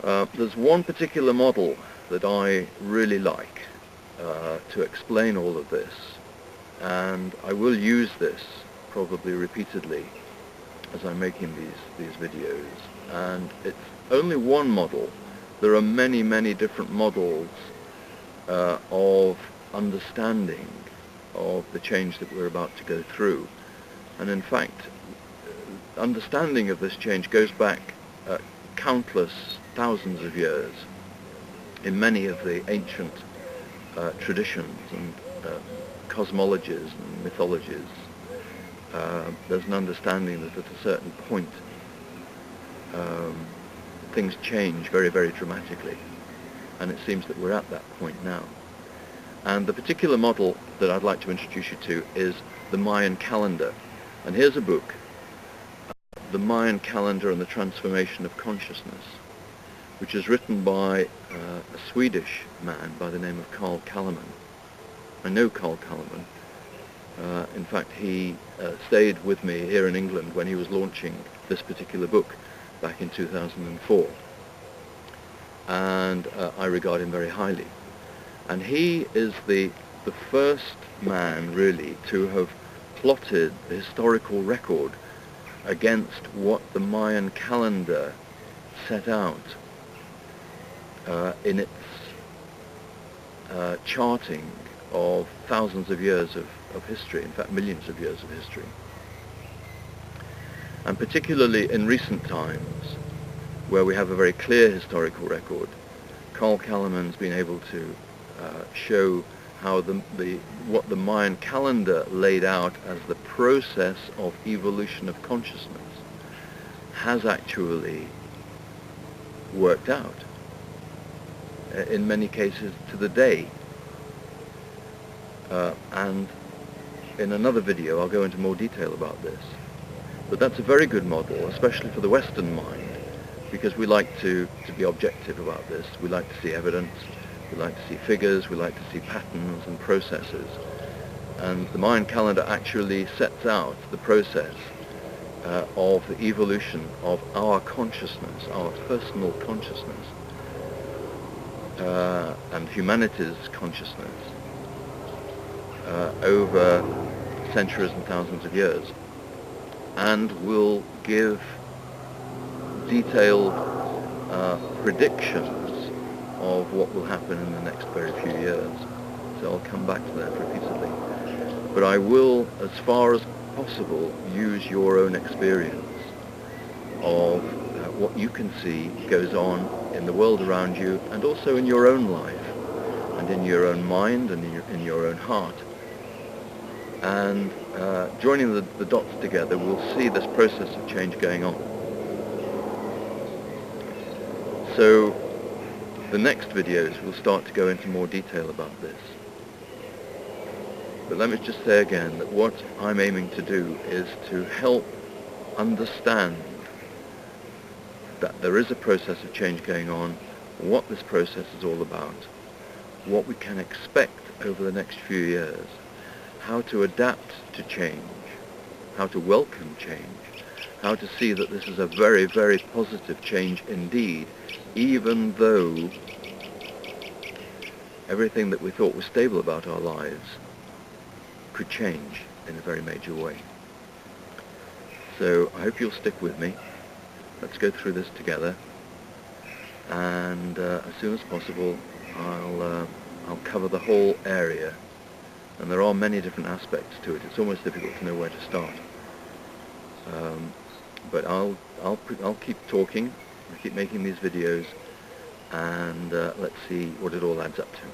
There's one particular model that I really like to explain all of this, and I will use this probably repeatedly as I'm making these videos. And it's only one model. There are many different models of understanding of the change that we're about to go through. And in fact, understanding of this change goes back countless thousands of years in many of the ancient traditions and cosmologies and mythologies. There's an understanding that at a certain point things change very dramatically, and it seems that we're at that point now. And the particular model that I'd like to introduce you to is the Mayan calendar. And here's a book, The Mayan Calendar and the Transformation of Consciousness, which is written by a Swedish man by the name of Carl Calleman. I know Carl Calleman. In fact, he stayed with me here in England when he was launching this particular book back in 2004. And I regard him very highly. And he is the first man really to have plotted the historical record against what the Mayan calendar set out in its charting of thousands of years of history, in fact millions of years of history. And particularly in recent times, where we have a very clear historical record, Carl Calleman's been able to show how what the Mayan calendar laid out as the process of evolution of consciousness has actually worked out, in many cases to the day. And in another video I'll go into more detail about this. But that's a very good model, especially for the Western mind, because we like to be objective about this. We like to see evidence, we like to see figures, we like to see patterns and processes. And the Mayan calendar actually sets out the process of the evolution of our consciousness, our personal consciousness, and humanity's consciousness over centuries and thousands of years, and will give detailed predictions of what will happen in the next very few years. So I'll come back to that repeatedly. But I will, as far as possible, use your own experience of what you can see goes on in the world around you, and also in your own life, and in your own mind, and in your own heart. And joining the dots together, we'll see this process of change going on. So the next videos will start to go into more detail about this. But let me just say again that what I'm aiming to do is to help understand that there is a process of change going on, what this process is all about, what we can expect over the next few years, how to adapt to change, how to welcome change, how to see that this is a very positive change indeed, even though everything that we thought was stable about our lives could change in a very major way. So I hope you'll stick with me. Let's go through this together, and as soon as possible I'll cover the whole area, and there are many different aspects to it. It's almost difficult to know where to start. But I'll keep talking, I'll keep making these videos, and let's see what it all adds up to.